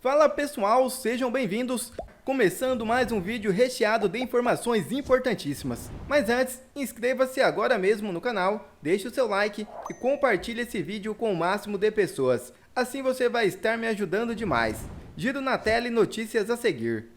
Fala pessoal, sejam bem-vindos! Começando mais um vídeo recheado de informações importantíssimas. Mas antes, inscreva-se agora mesmo no canal, deixe o seu like e compartilhe esse vídeo com o máximo de pessoas. Assim você vai estar me ajudando demais. Giro na tela e notícias a seguir.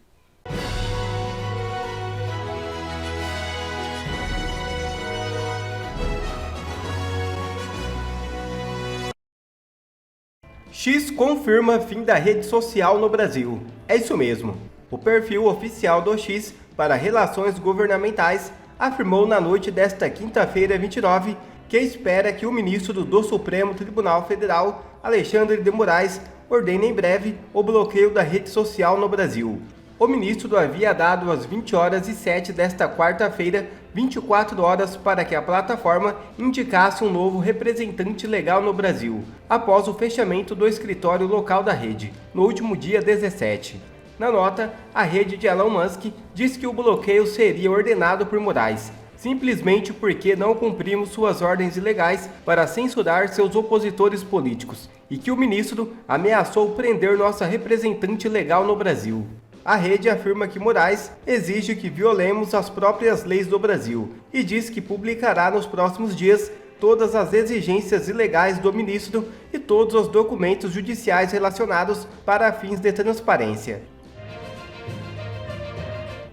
X confirma fim da rede social no Brasil. É isso mesmo. O perfil oficial do X para relações governamentais afirmou na noite desta quinta-feira, 29, que espera que o ministro do Supremo Tribunal Federal, Alexandre de Moraes, ordene em breve o bloqueio da rede social no Brasil. O ministro havia dado às 20h07 desta quarta-feira 24 horas para que a plataforma indicasse um novo representante legal no Brasil, após o fechamento do escritório local da rede, no último dia 17. Na nota, a rede de Elon Musk diz que o bloqueio seria ordenado por Moraes, simplesmente porque não cumprimos suas ordens ilegais para censurar seus opositores políticos, e que o ministro ameaçou prender nossa representante legal no Brasil. A rede afirma que Moraes exige que violemos as próprias leis do Brasil e diz que publicará nos próximos dias todas as exigências ilegais do ministro e todos os documentos judiciais relacionados para fins de transparência.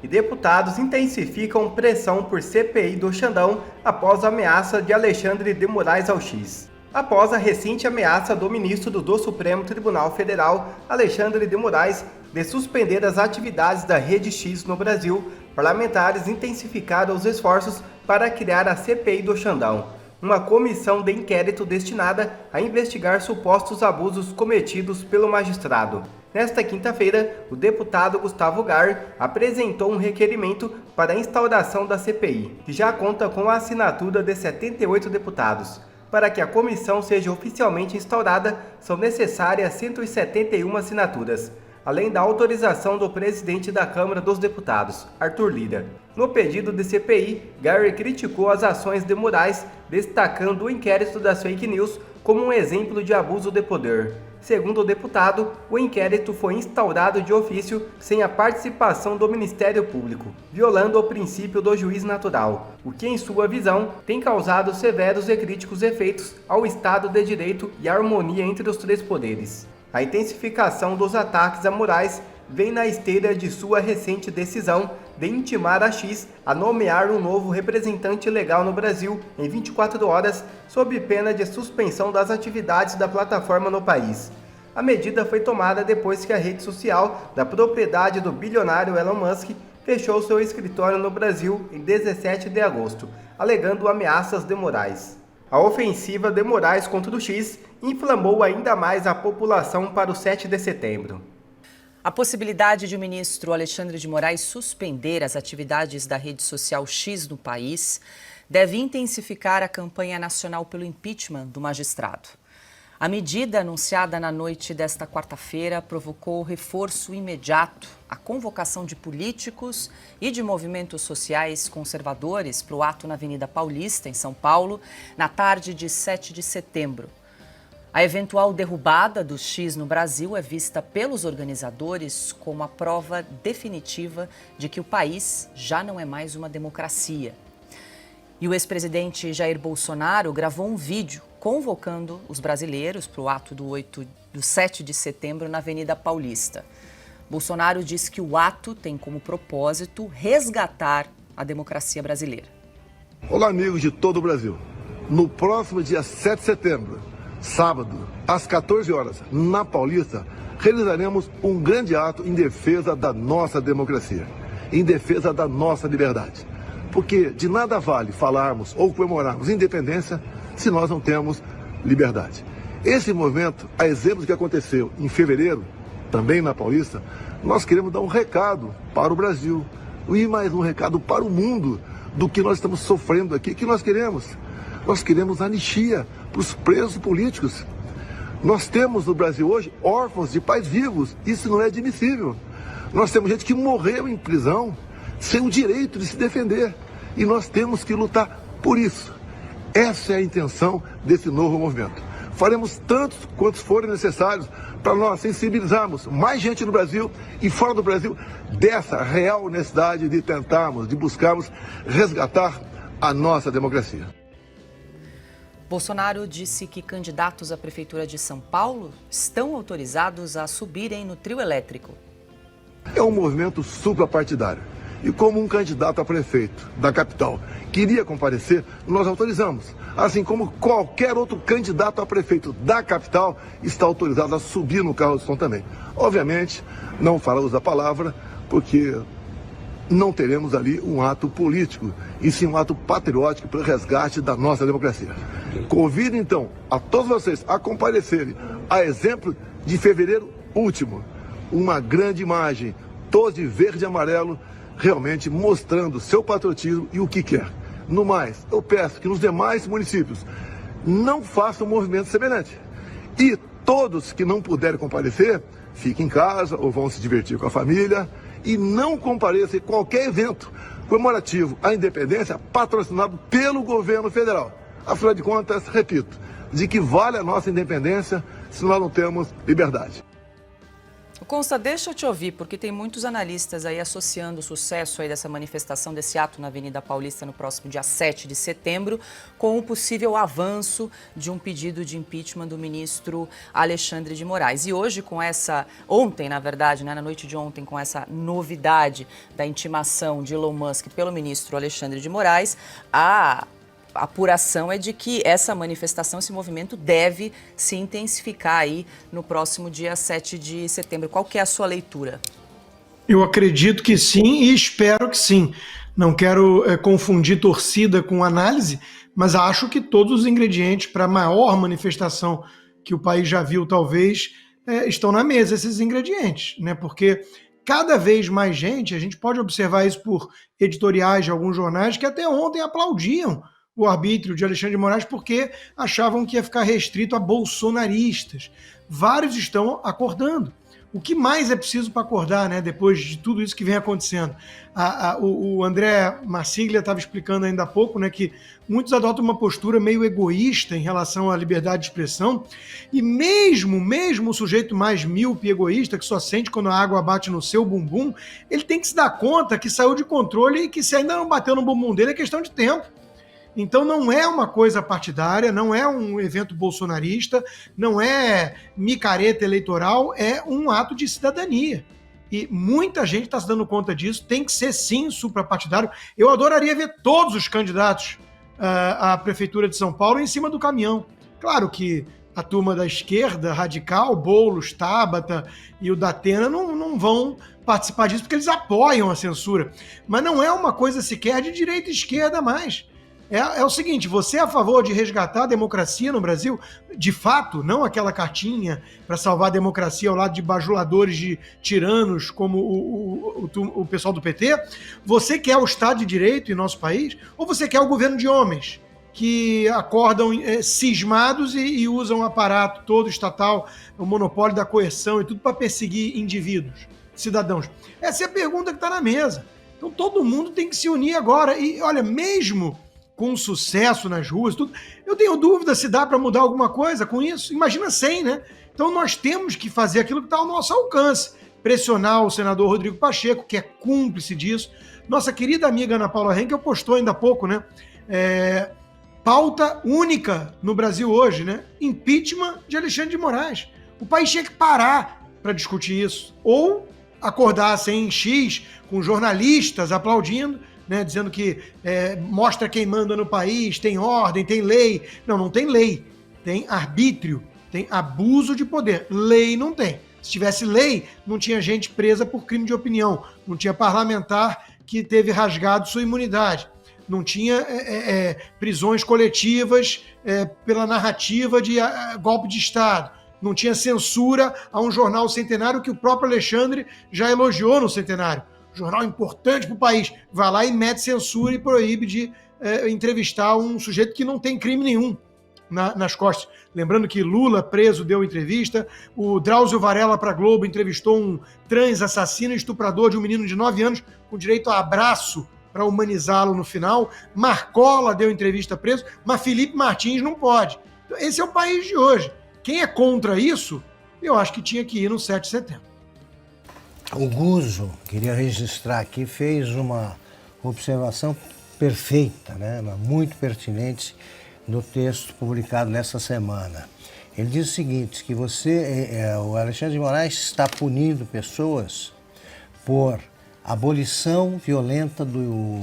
E deputados intensificam pressão por CPI do Xandão após a ameaça de Alexandre de Moraes ao X. Após a recente ameaça do ministro do Supremo Tribunal Federal, Alexandre de Moraes, de suspender as atividades da Rede X no Brasil, parlamentares intensificaram os esforços para criar a CPI do Xandão, uma comissão de inquérito destinada a investigar supostos abusos cometidos pelo magistrado. Nesta quinta-feira, o deputado Gustavo Gar apresentou um requerimento para a instauração da CPI, que já conta com a assinatura de 78 deputados. Para que a comissão seja oficialmente instaurada, são necessárias 171 assinaturas, além da autorização do presidente da Câmara dos Deputados, Arthur Lira. No pedido de CPI, Gary criticou as ações de Moraes, destacando o inquérito das fake news como um exemplo de abuso de poder. Segundo o deputado, o inquérito foi instaurado de ofício sem a participação do Ministério Público, violando o princípio do juiz natural, o que, em sua visão, tem causado severos e críticos efeitos ao Estado de Direito e à harmonia entre os três poderes. A intensificação dos ataques a Moraes vem na esteira de sua recente decisão de intimar a X a nomear um novo representante legal no Brasil em 24 horas, sob pena de suspensão das atividades da plataforma no país. A medida foi tomada depois que a rede social da propriedade do bilionário Elon Musk fechou seu escritório no Brasil em 17 de agosto, alegando ameaças de Moraes. A ofensiva de Moraes contra o X inflamou ainda mais a população para o 7 de setembro. A possibilidade de o ministro Alexandre de Moraes suspender as atividades da rede social X no país deve intensificar a campanha nacional pelo impeachment do magistrado. A medida anunciada na noite desta quarta-feira provocou reforço imediato à convocação de políticos e de movimentos sociais conservadores para o ato na Avenida Paulista, em São Paulo, na tarde de 7 de setembro. A eventual derrubada do X no Brasil é vista pelos organizadores como a prova definitiva de que o país já não é mais uma democracia. E o ex-presidente Jair Bolsonaro gravou um vídeo convocando os brasileiros para o ato do 7 de setembro na Avenida Paulista. Bolsonaro diz que o ato tem como propósito resgatar a democracia brasileira. Olá, amigos de todo o Brasil. No próximo dia 7 de setembro, sábado, às 14 horas, na Paulista, realizaremos um grande ato em defesa da nossa democracia, em defesa da nossa liberdade. Porque de nada vale falarmos ou comemorarmos independência se nós não temos liberdade. Esse movimento, a exemplo do que aconteceu em fevereiro, também na Paulista, nós queremos dar um recado para o Brasil e mais um recado para o mundo do que nós estamos sofrendo aqui. O que nós queremos? Nós queremos anistia para os presos políticos. Nós temos no Brasil hoje órfãos de pais vivos. Isso não é admissível. Nós temos gente que morreu em prisão sem o direito de se defender. E nós temos que lutar por isso. Essa é a intenção desse novo movimento. faremos tantos quantos forem necessários para nós sensibilizarmos mais gente no Brasil e fora do Brasil dessa real necessidade de tentarmos, de buscarmos resgatar a nossa democracia. Bolsonaro disse que candidatos à Prefeitura de São Paulo estão autorizados a subirem no trio elétrico. É um movimento suprapartidário. E como um candidato a prefeito da capital queria comparecer, nós autorizamos. Assim como qualquer outro candidato a prefeito da capital está autorizado a subir no carro de som também. Obviamente, não falamos da palavra, porque não teremos ali um ato político, e sim um ato patriótico para o resgate da nossa democracia. Convido, então, a todos vocês a comparecerem, a exemplo de fevereiro último, uma grande imagem, todos de verde e amarelo, realmente mostrando seu patriotismo e o que quer. No mais, eu peço que nos demais municípios não façam um movimento semelhante. E todos que não puderem comparecer, fiquem em casa ou vão se divertir com a família e não compareçam em qualquer evento comemorativo à independência patrocinado pelo governo federal. Afinal de contas, repito, de que vale a nossa independência se nós não temos liberdade? Consta, deixa eu te ouvir, porque tem muitos analistas aí associando o sucesso aí dessa manifestação, desse ato na Avenida Paulista no próximo dia 7 de setembro, com o possível avanço de um pedido de impeachment do ministro Alexandre de Moraes. E hoje, ontem, na verdade, né, na noite de ontem, com essa novidade da intimação de Elon Musk pelo ministro Alexandre de Moraes, a apuração é de que essa manifestação, esse movimento deve se intensificar aí no próximo dia 7 de setembro. Qual que é a sua leitura? Eu acredito que sim e espero que sim. Não quero confundir torcida com análise, mas acho que todos os ingredientes para a maior manifestação que o país já viu, talvez, estão na mesa, esses ingredientes, né? Porque cada vez mais gente, a gente pode observar isso por editoriais de alguns jornais que até ontem aplaudiam o arbítrio de Alexandre de Moraes porque achavam que ia ficar restrito a bolsonaristas. Vários estão acordando. O que mais é preciso para acordar, né, depois de tudo isso que vem acontecendo? O André Marsiglia estava explicando ainda há pouco, né, que muitos adotam uma postura meio egoísta em relação à liberdade de expressão, e mesmo o sujeito mais míope e egoísta, que só sente quando a água bate no seu bumbum, ele tem que se dar conta que saiu de controle e que se ainda não bateu no bumbum dele é questão de tempo. Então não é uma coisa partidária, não é um evento bolsonarista, não é micareta eleitoral, é um ato de cidadania. E muita gente está se dando conta disso, tem que ser sim suprapartidário. Eu adoraria ver todos os candidatos à Prefeitura de São Paulo em cima do caminhão. Claro que a turma da esquerda radical, Boulos, Tabata e o Datena não vão participar disso porque eles apoiam a censura. Mas não é uma coisa sequer de direita e esquerda mais. É o seguinte, você é a favor de resgatar a democracia no Brasil? De fato, não aquela cartinha para salvar a democracia ao lado de bajuladores de tiranos como o pessoal do PT? Você quer o Estado de Direito em nosso país? Ou você quer o governo de homens que acordam cismados e usam o aparato todo estatal, o monopólio da coerção e tudo para perseguir indivíduos, cidadãos? Essa é a pergunta que está na mesa. Então todo mundo tem que se unir agora. E olha, mesmo com sucesso nas ruas, tudo, eu tenho dúvida se dá para mudar alguma coisa com isso. Imagina sem, né? Então nós temos que fazer aquilo que está ao nosso alcance. Pressionar o senador Rodrigo Pacheco, que é cúmplice disso. Nossa querida amiga Ana Paula Henkel postou ainda há pouco, né? Pauta única no Brasil hoje, né? Impeachment de Alexandre de Moraes. O país tinha que parar para discutir isso. Ou acordar sem X, com jornalistas aplaudindo, né, dizendo que mostra quem manda no país, tem ordem, tem lei. Não tem lei. Tem arbítrio, tem abuso de poder. Lei não tem. Se tivesse lei, não tinha gente presa por crime de opinião. Não tinha parlamentar que teve rasgado sua imunidade. Não tinha prisões coletivas pela narrativa de golpe de Estado. Não tinha censura a um jornal centenário que o próprio Alexandre já elogiou no centenário. Jornal importante para o país, vai lá e mete censura e proíbe de entrevistar um sujeito que não tem crime nenhum nas costas. Lembrando que Lula, preso, deu entrevista, o Drauzio Varela para a Globo entrevistou um trans assassino e estuprador de um menino de 9 anos com direito a abraço para humanizá-lo no final. Marcola deu entrevista preso, mas Felipe Martins não pode. Esse é o país de hoje. Quem é contra isso, eu acho que tinha que ir no 7 de setembro. O Guzzo, queria registrar aqui, fez uma observação perfeita, né, muito pertinente no texto publicado nessa semana. Ele diz o seguinte, que o Alexandre de Moraes está punindo pessoas por abolição violenta do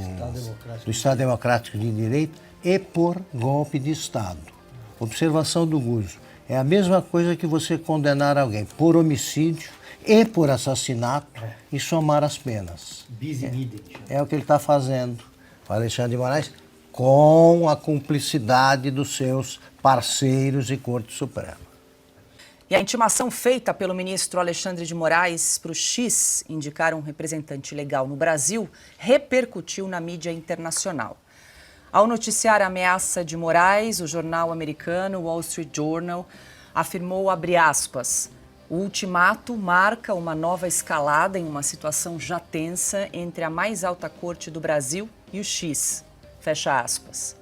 Estado Democrático de Direito e por golpe de Estado. Observação do Guzzo, é a mesma coisa que você condenar alguém por homicídio e por assassinato e somar as penas. É o que ele está fazendo, o Alexandre de Moraes, com a cumplicidade dos seus parceiros e Corte Suprema. E a intimação feita pelo ministro Alexandre de Moraes para o X indicar um representante legal no Brasil repercutiu na mídia internacional. Ao noticiar a ameaça de Moraes, o jornal americano Wall Street Journal afirmou, abre aspas, o ultimato marca uma nova escalada em uma situação já tensa entre a mais alta corte do Brasil e o X, fecha aspas.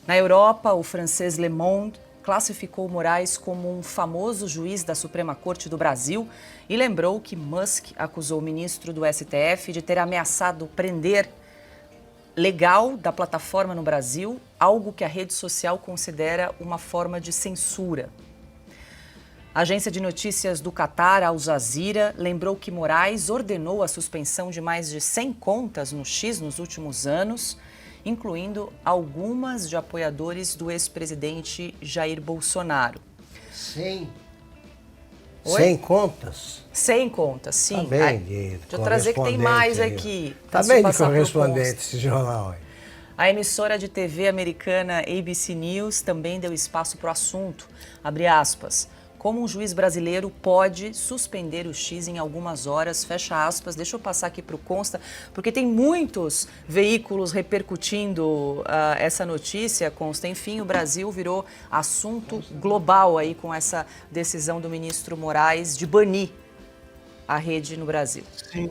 Na Europa, o francês Le Monde classificou Moraes como um famoso juiz da Suprema Corte do Brasil e lembrou que Musk acusou o ministro do STF de ter ameaçado prender legal da plataforma no Brasil, algo que a rede social considera uma forma de censura. A agência de notícias do Catar, Al Jazeera, lembrou que Moraes ordenou a suspensão de mais de 100 contas no X nos últimos anos, incluindo algumas de apoiadores do ex-presidente Jair Bolsonaro. 100 contas? 100 contas, sim. Tá bem de deixa eu trazer que tem mais aqui. Tá bem de correspondente esse jornal aí. A emissora de TV americana ABC News também deu espaço para o assunto. Abre aspas. Como um juiz brasileiro pode suspender o X em algumas horas, fecha aspas. Deixa eu passar aqui para o Consta, porque tem muitos veículos repercutindo essa notícia, Consta. Enfim, o Brasil virou assunto global aí com essa decisão do ministro Moraes de banir a rede no Brasil. Sim,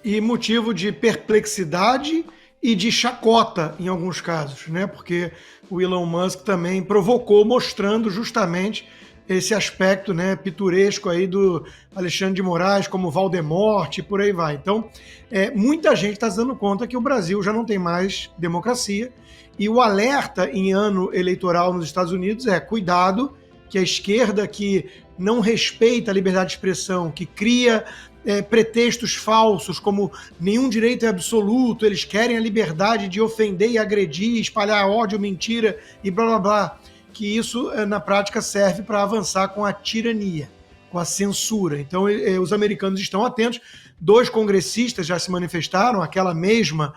e motivo de perplexidade e de chacota em alguns casos, né? Porque o Elon Musk também provocou, mostrando justamente esse aspecto, né, pitoresco aí do Alexandre de Moraes, como Valdemorte e por aí vai. Então, muita gente está se dando conta que o Brasil já não tem mais democracia e o alerta em ano eleitoral nos Estados Unidos é cuidado, que a esquerda que não respeita a liberdade de expressão, que cria pretextos falsos, como nenhum direito é absoluto, eles querem a liberdade de ofender e agredir, espalhar ódio, mentira e blá blá blá, que isso, na prática, serve para avançar com a tirania, com a censura. Então, os americanos estão atentos. 2 congressistas já se manifestaram, aquela mesma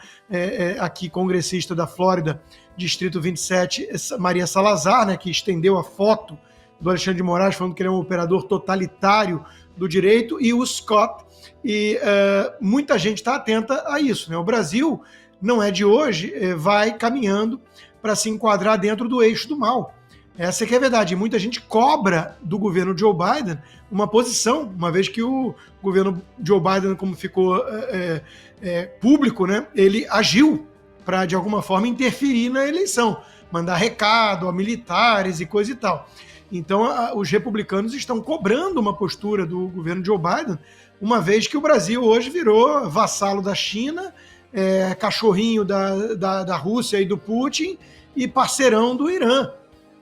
aqui congressista da Flórida, Distrito 27, Maria Salazar, né, que estendeu a foto do Alexandre de Moraes, falando que ele é um operador totalitário do direito, e o Scott. E muita gente está atenta a isso, né? O Brasil, não é de hoje, vai caminhando para se enquadrar dentro do eixo do mal. Essa que é a verdade. Muita gente cobra do governo Joe Biden uma posição, uma vez que o governo Joe Biden, como ficou público, né, ele agiu para, de alguma forma, interferir na eleição, mandar recado a militares e coisa e tal. Então, os republicanos estão cobrando uma postura do governo Joe Biden, uma vez que o Brasil hoje virou vassalo da China, cachorrinho da Rússia e do Putin e parceirão do Irã.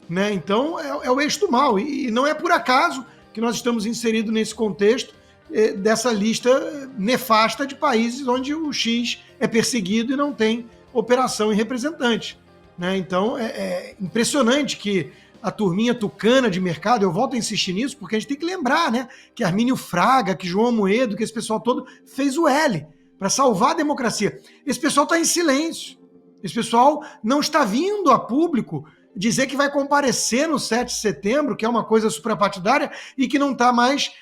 Né? Então, é o eixo do mal. E não é por acaso que nós estamos inseridos nesse contexto dessa lista nefasta de países onde o X é perseguido e não tem operação em representante. Né? Então, é impressionante que a turminha tucana de mercado, eu volto a insistir nisso, porque a gente tem que lembrar, né, que Armínio Fraga, que João Amoedo, que esse pessoal todo fez o L para salvar a democracia. Esse pessoal está em silêncio. Esse pessoal não está vindo a público dizer que vai comparecer no 7 de setembro, que é uma coisa suprapartidária, e que não está mais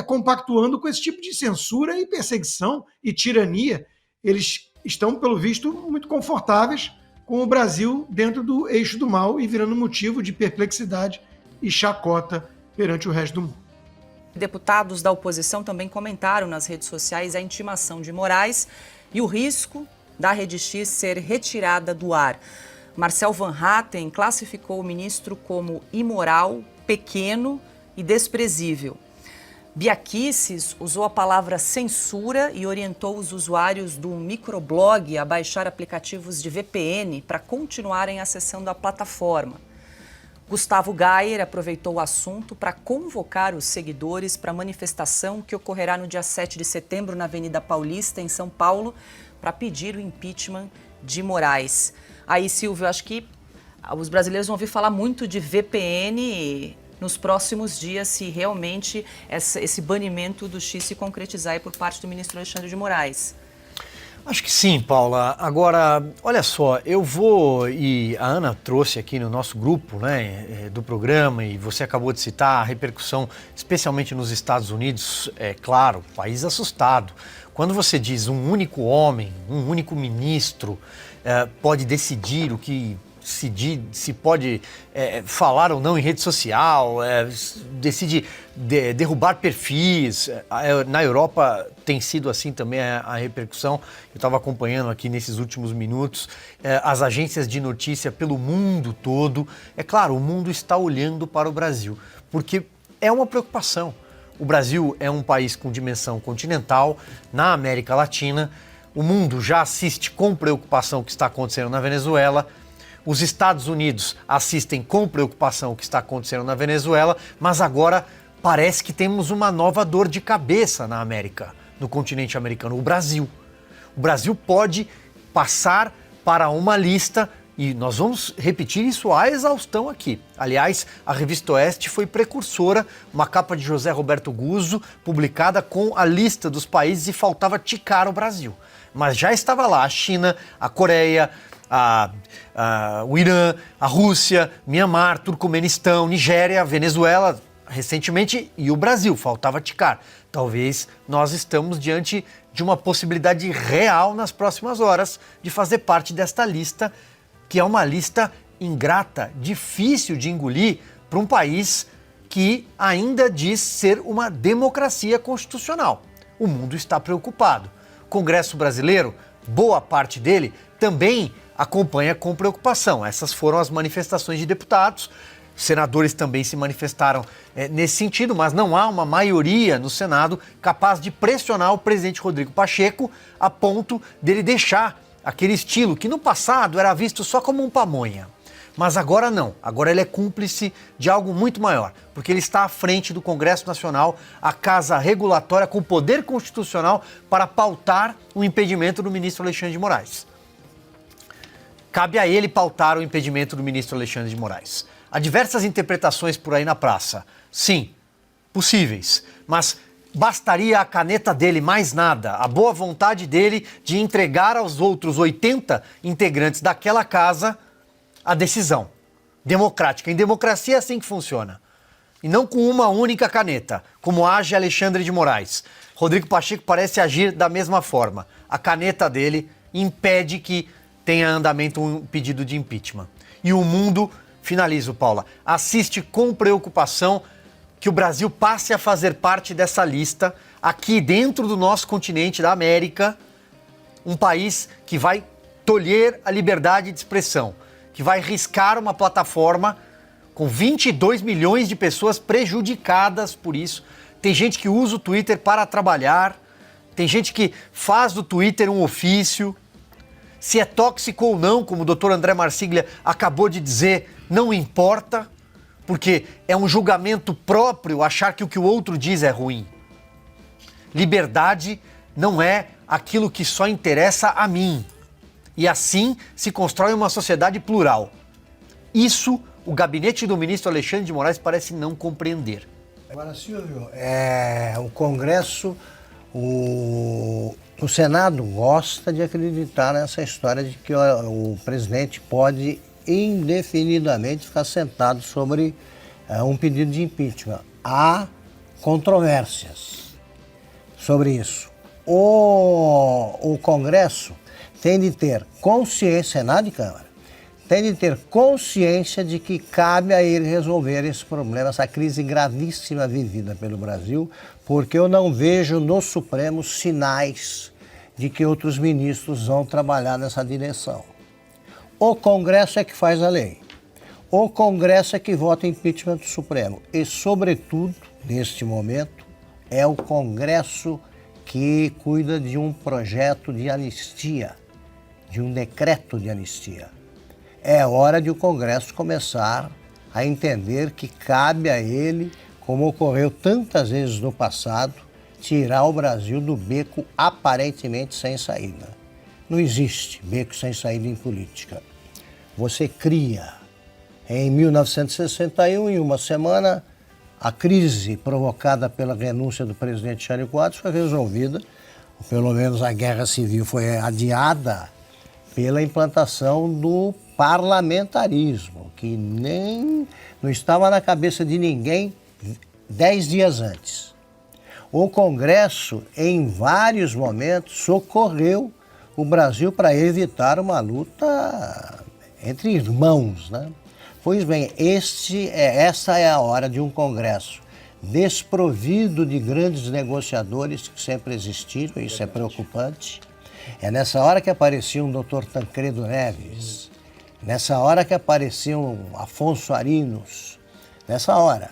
compactuando com esse tipo de censura e perseguição e tirania. Eles estão, pelo visto, muito confortáveis com o Brasil dentro do eixo do mal e virando motivo de perplexidade e chacota perante o resto do mundo. Deputados da oposição também comentaram nas redes sociais a intimação de Moraes e o risco da Rede X ser retirada do ar. Marcel Van Hatten classificou o ministro como imoral, pequeno e desprezível. Bia Kicis usou a palavra censura e orientou os usuários do microblog a baixar aplicativos de VPN para continuarem acessando a plataforma. Gustavo Gayer aproveitou o assunto para convocar os seguidores para a manifestação que ocorrerá no dia 7 de setembro na Avenida Paulista, em São Paulo, para pedir o impeachment de Moraes. Aí, Silvio, acho que os brasileiros vão ouvir falar muito de VPN nos próximos dias, se realmente esse banimento do X se concretizar aí por parte do ministro Alexandre de Moraes. Acho que sim, Paula. Agora, olha só, e a Ana trouxe aqui no nosso grupo, né, do programa, e você acabou de citar a repercussão, especialmente nos Estados Unidos, é claro, país assustado. Quando você diz um único homem, um único ministro pode decidir o que se pode falar ou não em rede social, decide derrubar perfis. Na Europa tem sido assim também a repercussão. Eu estava acompanhando aqui nesses últimos minutos as agências de notícia pelo mundo todo. É claro, o mundo está olhando para o Brasil, porque é uma preocupação. O Brasil é um país com dimensão continental na América Latina. O mundo já assiste com preocupação o que está acontecendo na Venezuela. Os Estados Unidos assistem com preocupação o que está acontecendo na Venezuela, mas agora parece que temos uma nova dor de cabeça na América, no continente americano, o Brasil. O Brasil pode passar para uma lista, e nós vamos repetir isso à exaustão aqui. Aliás, a Revista Oeste foi precursora, uma capa de José Roberto Guzzo, publicada com a lista dos países, e faltava ticar o Brasil. Mas já estava lá a China, a Coreia, o Irã, a Rússia, Mianmar, Turcomenistão, Nigéria, Venezuela, recentemente, e o Brasil, faltava ticar. Talvez nós estamos diante de uma possibilidade real nas próximas horas de fazer parte desta lista, que é uma lista ingrata, difícil de engolir para um país que ainda diz ser uma democracia constitucional. O mundo está preocupado. O Congresso brasileiro, boa parte dele, também acompanha com preocupação. Essas foram as manifestações de deputados. Senadores também se manifestaram nesse sentido, mas não há uma maioria no Senado capaz de pressionar o presidente Rodrigo Pacheco a ponto dele deixar aquele estilo que no passado era visto só como um pamonha. Mas agora não, agora ele é cúmplice de algo muito maior, porque ele está à frente do Congresso Nacional, a casa regulatória com poder constitucional para pautar o impedimento do ministro Alexandre de Moraes. Cabe a ele pautar o impedimento do ministro Alexandre de Moraes. Há diversas interpretações por aí na praça. Sim, possíveis, mas bastaria a caneta dele, mais nada, a boa vontade dele de entregar aos outros 80 integrantes daquela casa a decisão democrática. Em democracia é assim que funciona. E não com uma única caneta, como age Alexandre de Moraes. Rodrigo Pacheco parece agir da mesma forma. A caneta dele impede que tenha andamento um pedido de impeachment. E o mundo, finalizo, Paula, assiste com preocupação que o Brasil passe a fazer parte dessa lista aqui dentro do nosso continente, da América, um país que vai tolher a liberdade de expressão, que vai riscar uma plataforma com 22 milhões de pessoas prejudicadas por isso. Tem gente que usa o Twitter para trabalhar, tem gente que faz do Twitter um ofício. Se é tóxico ou não, como o Dr. André Marsiglia acabou de dizer, não importa, porque é um julgamento próprio achar que o que o outro diz é ruim. Liberdade não é aquilo que só interessa a mim. E assim se constrói uma sociedade plural. Isso o gabinete do ministro Alexandre de Moraes parece não compreender. Agora, Silvio, o Congresso, o Senado gosta de acreditar nessa história de que o presidente pode indefinidamente ficar sentado sobre um pedido de impeachment. Há controvérsias sobre isso. O Congresso tem de ter consciência, Senado e Câmara, tem de ter consciência de que cabe a ele resolver esse problema, essa crise gravíssima vivida pelo Brasil, porque eu não vejo no Supremo sinais de que outros ministros vão trabalhar nessa direção. O Congresso é que faz a lei. O Congresso é que vota impeachment do Supremo. E, sobretudo, neste momento, é o Congresso que cuida de um projeto de anistia, de um decreto de anistia. É hora de o Congresso começar a entender que cabe a ele, como ocorreu tantas vezes no passado, tirar o Brasil do beco aparentemente sem saída. Não existe beco sem saída em política. Você cria. Em 1961, em uma semana, a crise provocada pela renúncia do presidente Jânio Quadros foi resolvida, ou pelo menos a guerra civil foi adiada pela implantação do parlamentarismo, que nem não estava na cabeça de ninguém 10 dias antes. O Congresso, em vários momentos, socorreu o Brasil para evitar uma luta entre irmãos, né? Pois bem, essa é a hora de um Congresso desprovido de grandes negociadores que sempre existiram, isso é preocupante. É nessa hora que aparecia um Dr. Tancredo Neves, nessa hora que aparecia um Afonso Arinos, nessa hora.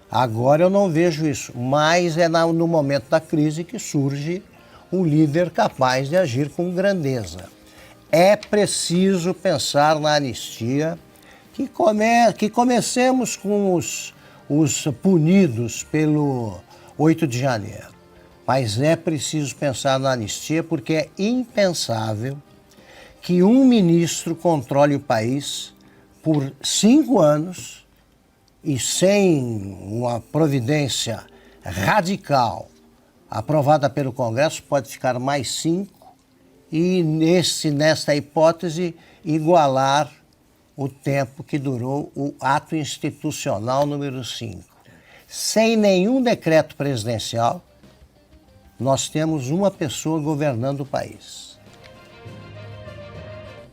Agora eu não vejo isso, mas é no momento da crise que surge um líder capaz de agir com grandeza. É preciso pensar na anistia, que comecemos com os punidos pelo 8 de janeiro. Mas é preciso pensar na anistia porque é impensável que um ministro controle o país por 5 anos e sem uma providência radical aprovada pelo Congresso pode ficar mais 5 e nesta hipótese igualar o tempo que durou o ato institucional número 5. Sem nenhum decreto presidencial, nós temos uma pessoa governando o país.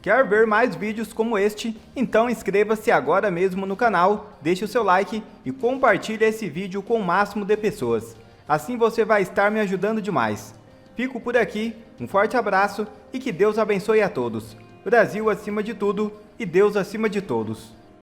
Quer ver mais vídeos como este? Então inscreva-se agora mesmo no canal, deixe o seu like e compartilhe esse vídeo com o máximo de pessoas. Assim você vai estar me ajudando demais. Fico por aqui, um forte abraço e que Deus abençoe a todos. Brasil acima de tudo e Deus acima de todos.